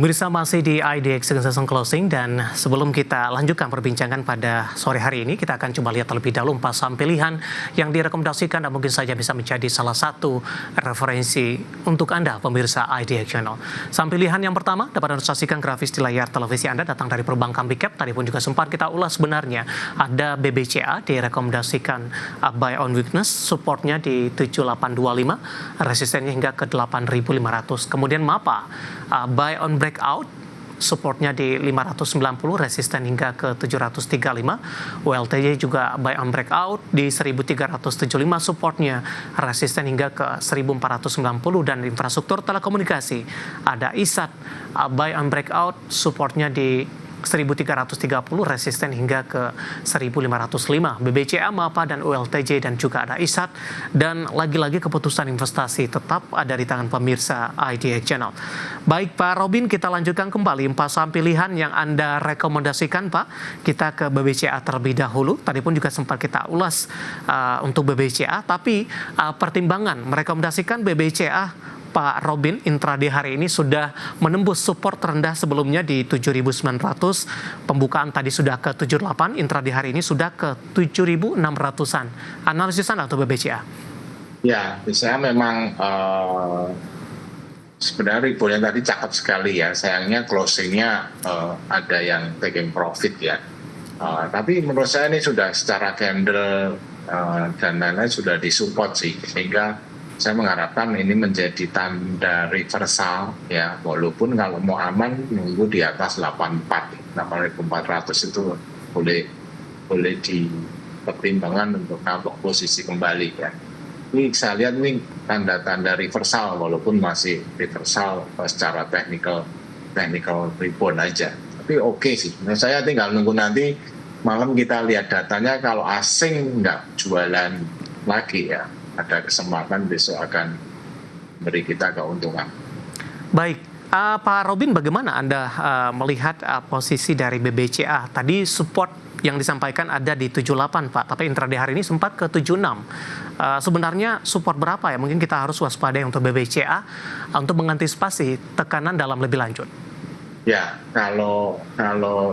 Pemirsa masih di IDX Season Closing dan sebelum kita lanjutkan perbincangan pada sore hari ini, kita akan coba lihat terlebih dahulu 4 saham pilihan yang direkomendasikan dan mungkin saja bisa menjadi salah satu referensi untuk Anda pemirsa IDX Channel. Saham pilihan yang pertama dapat Anda saksikan grafis di layar televisi Anda datang dari perbankan Big Cap. Tadi pun juga sempat kita ulas sebenarnya ada BBCA direkomendasikan buy on weakness, supportnya di 7825, resistennya hingga ke 8500. Kemudian MAPA buy on breakout, supportnya di 590, resisten hingga ke 735. WLTJ juga buy on breakout di 1375, supportnya resisten hingga ke 1490. Dan infrastruktur telekomunikasi ada ISAT buy on breakout, supportnya di 1330, resisten hingga ke 1505. BBCA, MAPA, dan ULTJ dan juga ada ISAT. Dan lagi-lagi keputusan investasi tetap ada di tangan pemirsa IDX Channel. Baik Pak Robin, kita lanjutkan kembali 4 saham pilihan yang Anda rekomendasikan Pak. Kita ke BBCA terlebih dahulu. Tadi pun juga sempat kita ulas untuk BBCA, tapi pertimbangan merekomendasikan BBCA Pak Robin, intraday hari ini sudah menembus support terendah sebelumnya di 7.900. Pembukaan tadi sudah ke 78, intraday hari ini sudah ke 7.600-an. Analisis Anda untuk BBCA? Ya, saya memang sebenarnya reboundnya tadi cakep sekali ya. Sayangnya closingnya ada yang taking profit ya. Tapi menurut saya ini sudah secara candle dan lain-lain sudah disupport sih, sehingga saya mengharapkan ini menjadi tanda reversal ya, walaupun kalau mau aman nunggu di atas 84.400 itu boleh dipertimbangkan untuk ngambil posisi kembali ya. Ini saya lihat ini tanda-tanda reversal, walaupun masih reversal secara technical rebound aja. Tapi oke sih, saya tinggal nunggu nanti malam kita lihat datanya. Kalau asing nggak jualan lagi ya, ada kesempatan besok akan beri kita keuntungan. Baik, Pak Robin, bagaimana Anda melihat posisi dari BBCA? Tadi support yang disampaikan ada di 78 Pak, tapi intraday hari ini sempat ke 76. Sebenarnya support berapa ya? Mungkin kita harus waspada untuk BBCA untuk mengantisipasi tekanan dalam lebih lanjut. Ya, kalau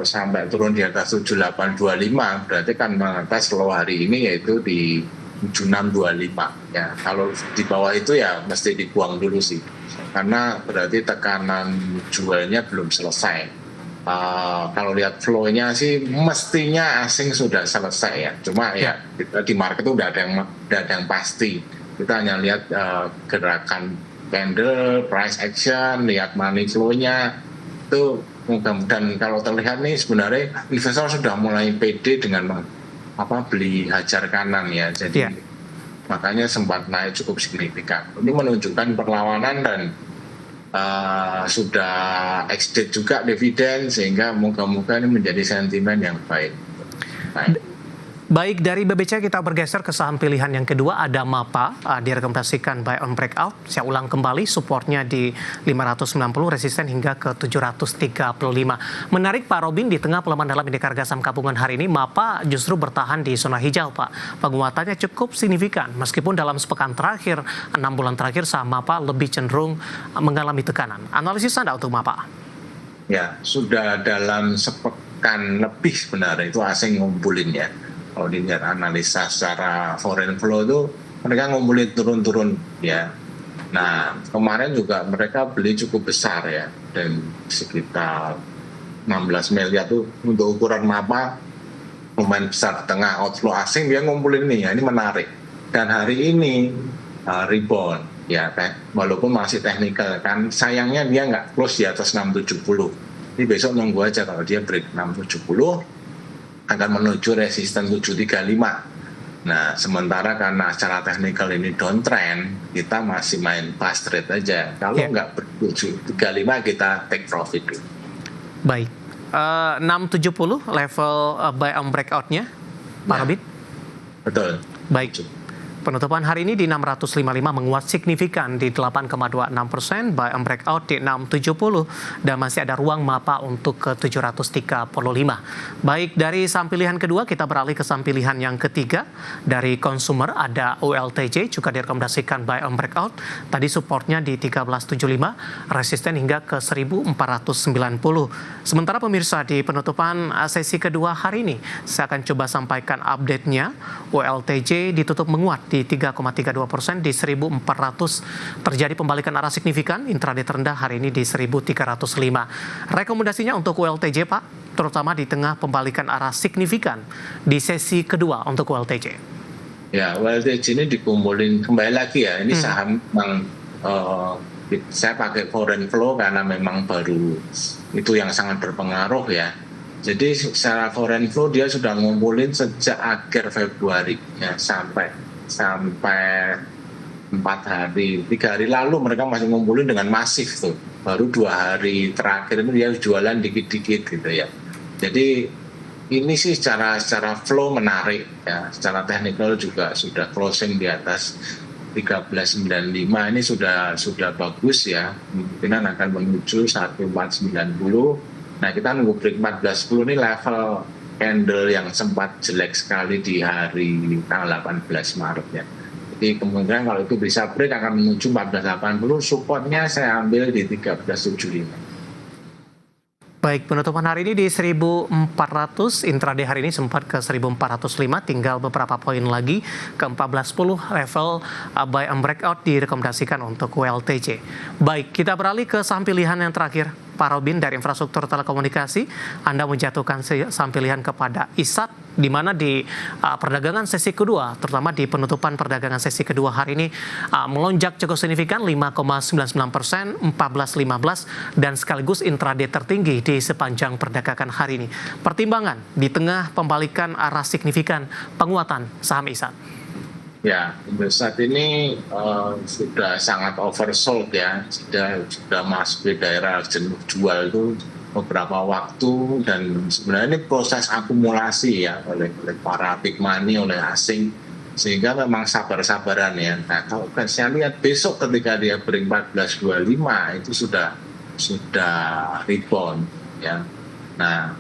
sampai turun di atas 7825 berarti kan mengatas low hari ini yaitu di 7625 ya. Kalau di bawah itu ya mesti dibuang dulu sih, karena berarti tekanan jualnya belum selesai. Kalau lihat flow-nya sih mestinya asing sudah selesai ya. Cuma ya kita di market itu udah ada yang pasti. Kita hanya lihat gerakan candle, price action, lihat money flow-nya itu mudah-mudahan kalau terlihat nih sebenarnya investor sudah mulai pede dengan beli hajar kanan ya, jadi makanya sempat naik cukup signifikan. Ini menunjukkan perlawanan dan sudah exit juga dividen, sehingga moga-moga ini menjadi sentimen yang baik. Baik, dari BBCA kita bergeser ke saham pilihan yang kedua, ada MAPA, direkomendasikan buy on breakout. Saya ulang kembali, supportnya di 590, resisten hingga ke 735. Menarik Pak Robin, di tengah pelemahan dalam indeks harga saham gabungan hari ini, MAPA justru bertahan di zona hijau Pak. Penguatannya cukup signifikan, meskipun dalam sepekan terakhir, 6 bulan terakhir saham MAPA lebih cenderung mengalami tekanan. Analisis Anda untuk MAPA? Ya, sudah dalam sepekan lebih sebenarnya itu asing ngumpulin ya. Kalau dilihat analisa secara foreign flow itu mereka ngumpulin turun-turun ya. Nah kemarin juga mereka beli cukup besar ya, dan sekitar 16 miliar tuh untuk ukuran MAPA lumayan besar. Tengah outflow asing dia ngumpulin nih ya, ini menarik. Dan hari ini rebound ya, walaupun masih teknikal kan, sayangnya dia nggak close di atas 670. Ini besok nunggu aja, kalau dia break 670 akan menuju resisten 735. Nah, sementara karena secara teknikal ini downtrend, kita masih main fast trade aja. Kalau nggak ber 735 kita take profit dulu. Baik, 670 level buy on breakout-nya, Pak Robin? Betul. Baik. Penutupan hari ini di 655 menguat signifikan di 8,26%, buy and breakout di 670 dan masih ada ruang mapa untuk ke 735. Baik, dari saham pilihan kedua kita beralih ke saham pilihan yang ketiga. Dari consumer ada OLTJ juga direkomendasikan buy and breakout. Tadi supportnya di 1375, resisten hingga ke 1490. Sementara pemirsa di penutupan sesi kedua hari ini saya akan coba sampaikan update-nya. OLTJ ditutup menguat di 3,32% di 1.400. Terjadi pembalikan arah signifikan, intraday terendah hari ini di 1.305. Rekomendasinya untuk OLTJ Pak, terutama di tengah pembalikan arah signifikan di sesi kedua untuk OLTJ. Ya, OLTJ ini dikumpulin kembali lagi ya. Ini saham memang saya pakai foreign flow karena memang baru itu yang sangat berpengaruh ya. Jadi secara foreign flow dia sudah ngumpulin sejak akhir Februari ya, sampai 4 hari, 3 hari lalu mereka masih ngumpulin dengan masif tuh. Baru 2 hari terakhir itu dia jualan dikit-dikit gitu ya. Jadi ini sih secara flow menarik ya. Secara teknikal juga sudah closing di atas 1395, ini sudah bagus ya. Kemungkinan akan menuju 1490. Nah, kita nunggu break 1410 ini level candle yang sempat jelek sekali di hari tanggal 18 Maret ya. Jadi kemungkinan kalau itu bisa break akan menuju 1480, supportnya saya ambil di 1375. Baik, penutupan hari ini di 1.400, intraday hari ini sempat ke 1.405, tinggal beberapa poin lagi ke 1410 level buy and breakout direkomendasikan untuk OLTJ. Baik, kita beralih ke saham pilihan yang terakhir. Pak Robin dari infrastruktur telekomunikasi, Anda menjatuhkan saham pilihan kepada ISAT, di mana di perdagangan sesi kedua, terutama di penutupan perdagangan sesi kedua hari ini melonjak cukup signifikan 5,99%, 14.15 dan sekaligus intraday tertinggi di sepanjang perdagangan hari ini. Pertimbangan di tengah pembalikan arah signifikan penguatan saham ISAT. Ya, untuk saat ini sudah sangat oversold ya, sudah masuk di daerah jenuh jual itu beberapa waktu, dan sebenarnya ini proses akumulasi ya oleh para big money, oleh asing, sehingga memang sabar-sabaran ya. Nah, kalau saya lihat besok ketika dia break 1425 itu sudah rebound ya. Nah,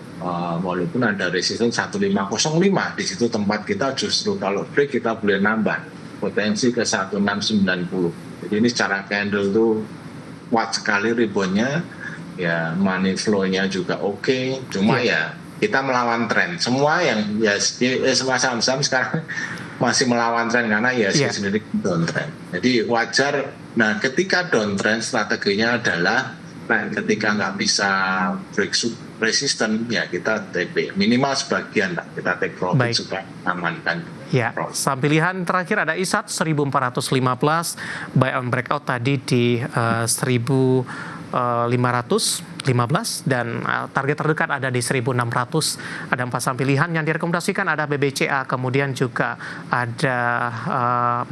walaupun ada resistance 1505 di situ tempat kita, justru kalau break kita boleh nambah potensi ke 1690. Jadi ini secara candle tuh kuat sekali reboundnya ya, money flow-nya juga oke. Cuma ya kita melawan tren semua yang ya semua saham-saham sekarang masih melawan tren karena ya sendiri downtrend. Jadi wajar. Nah, ketika downtrend strateginya adalah ketika nggak bisa break resisten ya kita TP minimal sebagian lah, kita take profit supaya amankan. Ya, saham pilihan terakhir ada ISAT 1.415, buy on breakout tadi di 1.515 dan target terdekat ada di 1.600. Ada 4 saham pilihan yang direkomendasikan, ada BBCA, kemudian juga ada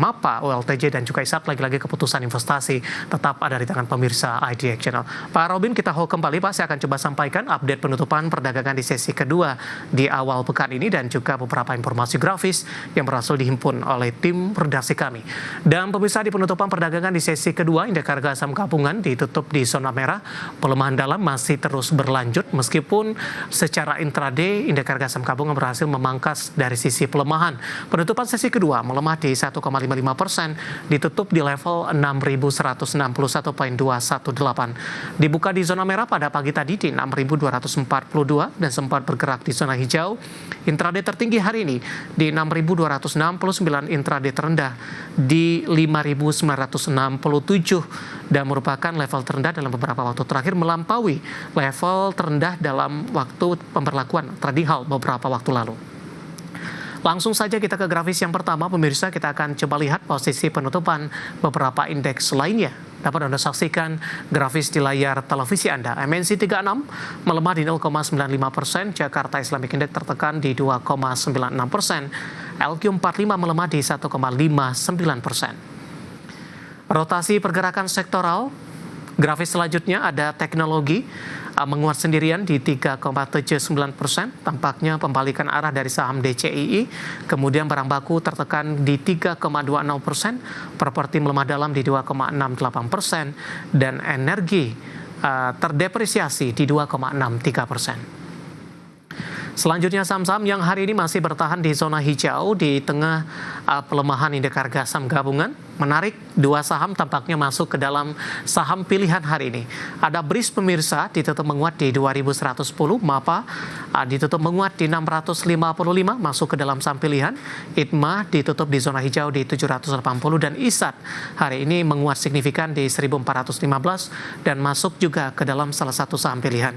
MAPA, OLTJ dan juga ISAT. Lagi-lagi keputusan investasi tetap ada di tangan pemirsa IDX Channel. Pak Robin, kita hold kembali Pak, saya akan coba sampaikan update penutupan perdagangan di sesi kedua di awal pekan ini dan juga beberapa informasi grafis yang berhasil dihimpun oleh tim redaksi kami. Dan pemirsa, di penutupan perdagangan di sesi kedua, indeks harga saham gabungan ditutup di zona merah. Pelemahan dalam masih terus berlanjut meskipun secara intraday indeks harga saham gabungan berhasil memangkas dari sisi pelemahan. Penutupan sesi kedua melemah di 1,55%, ditutup di level 6.161.218. Dibuka di zona merah pada pagi tadi di 6.242 dan sempat bergerak di zona hijau. Intraday tertinggi hari ini di 6.269, intraday terendah di 5.967 dan merupakan level terendah dalam beberapa waktu terakhir, melampaui level terendah dalam waktu pemberlakuan trading halt beberapa waktu lalu. Langsung saja kita ke grafis yang pertama, pemirsa. Kita akan coba lihat posisi penutupan beberapa indeks lainnya. Dapat Anda saksikan grafis di layar televisi Anda. MNC 36 melemah di 0,95%, Jakarta Islamic Index tertekan di 2,96%, LQ45 melemah di 1,59%. Rotasi pergerakan sektoral, grafis selanjutnya ada teknologi, menguat sendirian di 3,79%. Tampaknya pembalikan arah dari saham DCII, kemudian barang baku tertekan di 3,20%, properti melemah dalam di 2,68%, dan energi terdepresiasi di 2,63%. Selanjutnya saham-saham yang hari ini masih bertahan di zona hijau di tengah pelemahan indeks harga saham gabungan. Menarik, dua saham tampaknya masuk ke dalam saham pilihan hari ini. Ada BRIS pemirsa ditutup menguat di 2110, MAPA ditutup menguat di 655 masuk ke dalam saham pilihan. ITMA ditutup di zona hijau di 780 dan ISAT hari ini menguat signifikan di 1415 dan masuk juga ke dalam salah satu saham pilihan.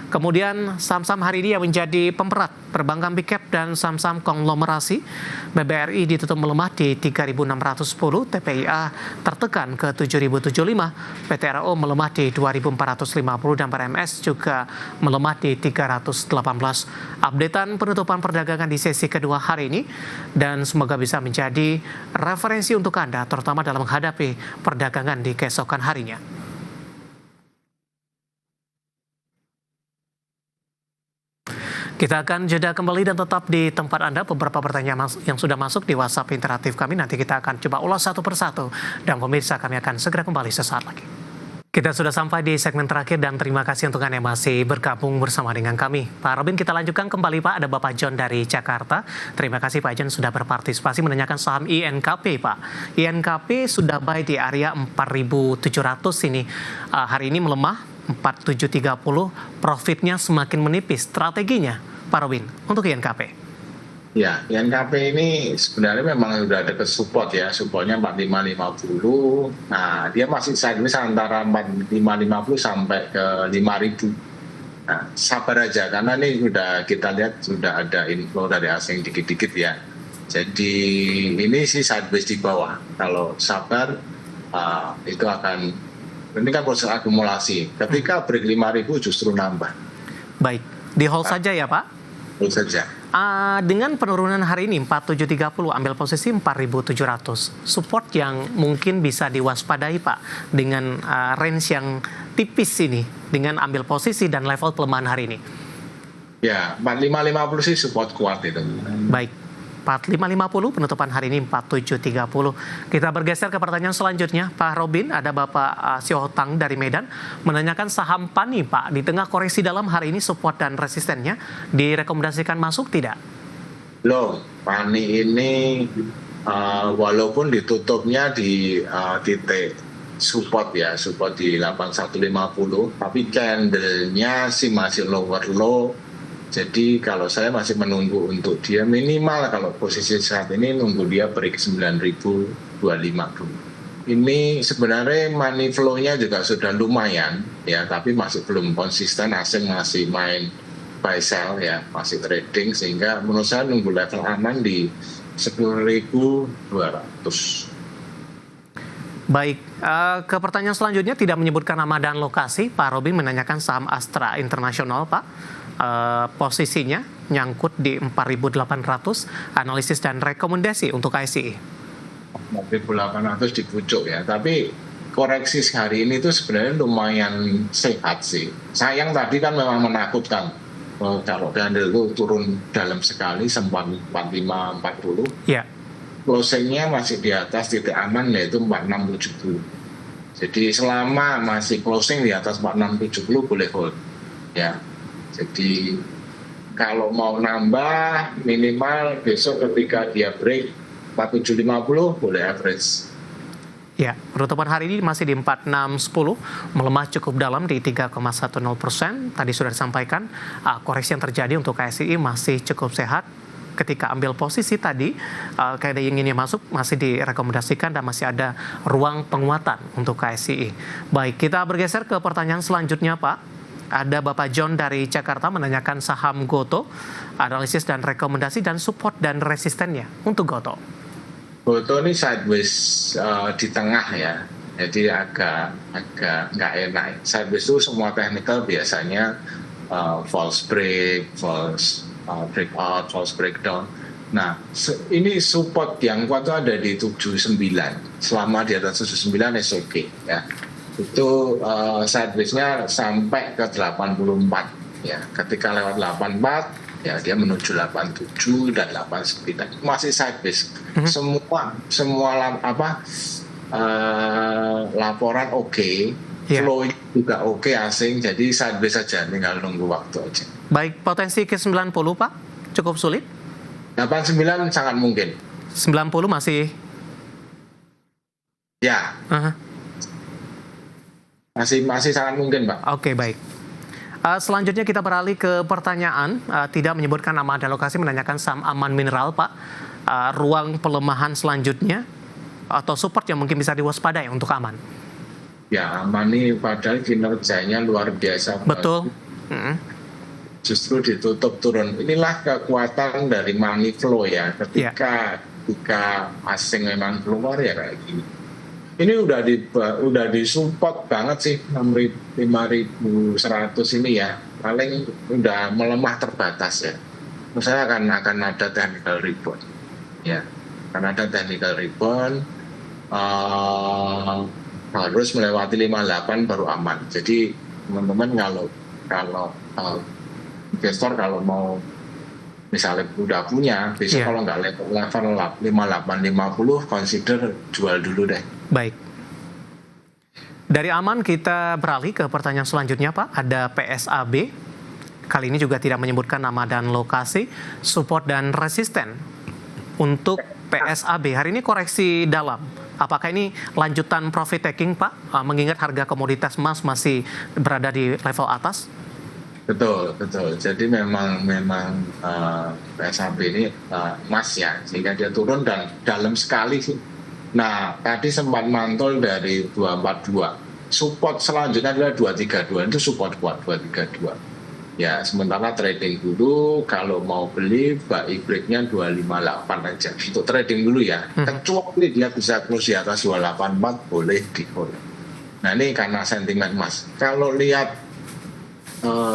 Kemudian saham-saham hari ini yang menjadi pemberat perbankan big cap dan saham-saham konglomerasi. BBRI ditutup melemah di 3.610, TPIA tertekan ke 7.075, PT RO melemah di 2.450 dan PRMS juga melemah di 318. Updatean penutupan perdagangan di sesi kedua hari ini dan semoga bisa menjadi referensi untuk Anda terutama dalam menghadapi perdagangan di keesokan harinya. Kita akan jeda kembali dan tetap di tempat Anda. Beberapa pertanyaan yang sudah masuk di WhatsApp interaktif kami. Nanti kita akan coba ulas satu persatu. Dan pemirsa, kami akan segera kembali sesaat lagi. Kita sudah sampai di segmen terakhir dan terima kasih untuk Anda yang masih bergabung bersama dengan kami. Pak Robin, kita lanjutkan kembali Pak. Ada Bapak John dari Jakarta. Terima kasih Pak John sudah berpartisipasi menanyakan saham INKP Pak. INKP sudah buy di area 4.700 ini. Hari ini melemah 4730, profitnya semakin menipis. Strateginya, Pak Robin, untuk INKP? Ya, INKP ini sebenarnya memang sudah ada ke support ya, supportnya 4550. Nah, dia masih sideways antara 4550 sampai ke 5000. Nah, sabar aja karena ini sudah kita lihat sudah ada inflow dari asing dikit-dikit ya. Jadi ini sih sideways di bawah. Kalau sabar itu akan. Ini kan proses akumulasi. Ketika break 5.000 justru nambah. Baik, di hold saja ya Pak? Hold saja. Dengan penurunan hari ini 4730, ambil posisi 4.700. Support yang mungkin bisa diwaspadai Pak dengan range yang tipis ini dengan ambil posisi dan level pelemahan hari ini. Ya, 4550 sih support kuat itu. Baik. 4550 penutupan hari ini 4730. Kita bergeser ke pertanyaan selanjutnya. Pak Robin, ada Bapak Siotang dari Medan menanyakan saham PANI Pak. Di tengah koreksi dalam hari ini support dan resistennya direkomendasikan masuk tidak? Loh, PANI ini walaupun ditutupnya di titik support ya, support di 8150, tapi candlenya sih masih lower low. Jadi kalau saya masih menunggu untuk dia minimal kalau posisi saat ini nunggu dia break 9.250 dulu. Ini sebenarnya money flow-nya juga sudah lumayan ya, tapi masih belum konsisten, asing masih main buy sell ya, masih trading sehingga menurut saya nunggu level aman di 10.200. Baik, ke pertanyaan selanjutnya tidak menyebutkan nama dan lokasi. Pak Robin menanyakan saham Astra International Pak. Posisinya nyangkut di 4.800, analisis dan rekomendasi untuk ICE. 4.800 di pucuk ya, tapi koreksi hari ini tuh sebenarnya lumayan sehat sih. Sayang tadi kan memang menakutkan. Kalau candle itu turun dalam sekali sempat 4540. Ya. Closingnya masih di atas titik aman yaitu 4670. Jadi selama masih closing di atas 4670 boleh hold. Ya. Jadi kalau mau nambah minimal besok ketika dia break 4750 boleh average. Ya, penutupan hari ini masih di 4610, melemah cukup dalam di 3,10%. Tadi sudah disampaikan koreksi yang terjadi untuk KSI masih cukup sehat. Ketika ambil posisi tadi, kayak ada yang inginnya masuk masih direkomendasikan dan masih ada ruang penguatan untuk KSI. Baik, kita bergeser ke pertanyaan selanjutnya Pak. Ada Bapak John dari Jakarta menanyakan saham GoTo, analisis dan rekomendasi dan support dan resistennya untuk GoTo. GoTo ini sideways di tengah ya, jadi agak nggak enak. Sideways itu semua technical biasanya false break, false breakout, false breakdown. Nah, ini support yang kuat itu ada di 79. Selama di atas 79 is okay ya. itu sideways-nya sampai ke 84 ya. Ketika lewat 84 ya dia menuju 87 dan 89 masih sideways. Laporan oke, flow juga oke asing, jadi sideways saja, tinggal nunggu waktu aja. Baik, potensi ke 90 Pak cukup sulit? 89 sangat mungkin. 90 masih? Ya. Masih sangat mungkin, Pak. Oke, baik. Selanjutnya kita beralih ke pertanyaan, tidak menyebutkan nama dan lokasi, menanyakan saham Aman Mineral, Pak. Ruang pelemahan selanjutnya atau support yang mungkin bisa diwaspadai untuk Aman? Ya, Aman ini padahal kinerjanya luar biasa. Betul. Justru ditutup turun. Inilah kekuatan dari money flow ya. Ketika asing memang keluar ya kayak gini. Ini udah disupport banget sih 5.100 ini ya. Paling udah melemah terbatas ya. Menurut saya akan ada technical rebound. Ya, akan ada technical rebound. Harus melewati 58 baru aman. Jadi teman-teman kalau investor kalau mau misalnya udah punya, besok kalau nggak level 58-50 consider jual dulu deh. Baik. Dari Aman kita beralih ke pertanyaan selanjutnya Pak. Ada PSAB. Kali ini juga tidak menyebutkan nama dan lokasi, support dan resisten. Untuk PSAB hari ini koreksi dalam. Apakah ini lanjutan profit taking Pak? Mengingat harga komoditas emas masih berada di level atas? Betul. Jadi memang PSAB ini emas ya, sehingga dia turun dan dalam sekali sih. Nah, tadi sempat mantul dari 242. Support selanjutnya adalah 232. Itu support kuat 232. Ya, sementara trading dulu, kalau mau beli buy break-nya 258 aja. Untuk trading dulu ya. Kecuali dia bisa close di atas 284 boleh di hold. Nah, ini karena sentimen emas. Kalau lihat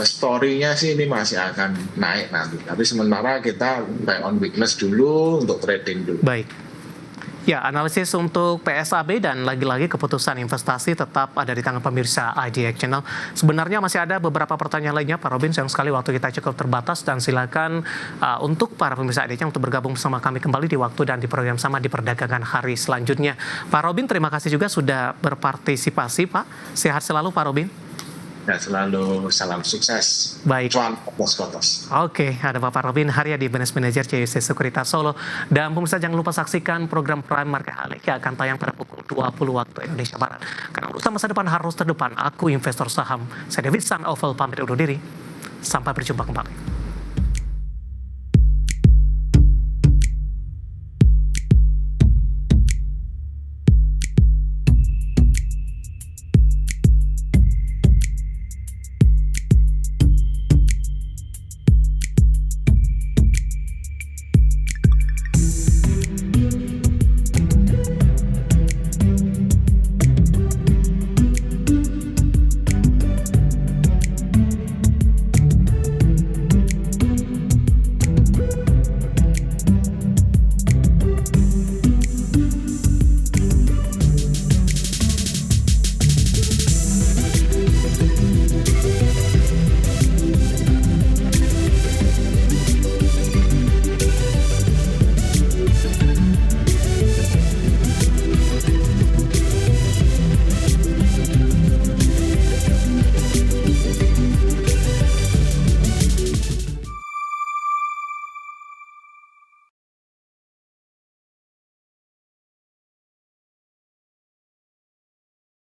story-nya sih ini masih akan naik nanti. Tapi sementara kita buy on weakness dulu untuk trading dulu. Baik. Ya, analisis untuk PSAB dan lagi-lagi keputusan investasi tetap ada di tangan pemirsa IDX Channel. Sebenarnya masih ada beberapa pertanyaan lainnya, Pak Robin. Sayang sekali waktu kita cukup terbatas dan silakan untuk para pemirsa IDX untuk bergabung bersama kami kembali di waktu dan di program sama di perdagangan hari selanjutnya. Pak Robin, terima kasih juga sudah berpartisipasi, Pak. Sehat selalu, Pak Robin. Ya, selalu salam sukses. Baik. Cuan kotos. Oke, ada Bapak Robin Haryadi, Business Manager CIC Sekuritas Solo. Dan pemirsa jangan lupa saksikan program Prime Market Halik yang akan tayang pada pukul 20 waktu Indonesia Barat. Karena urusan masa depan harus terdepan. Aku investor saham. Saya David Sang Oval pamit undur diri. Sampai berjumpa kembali.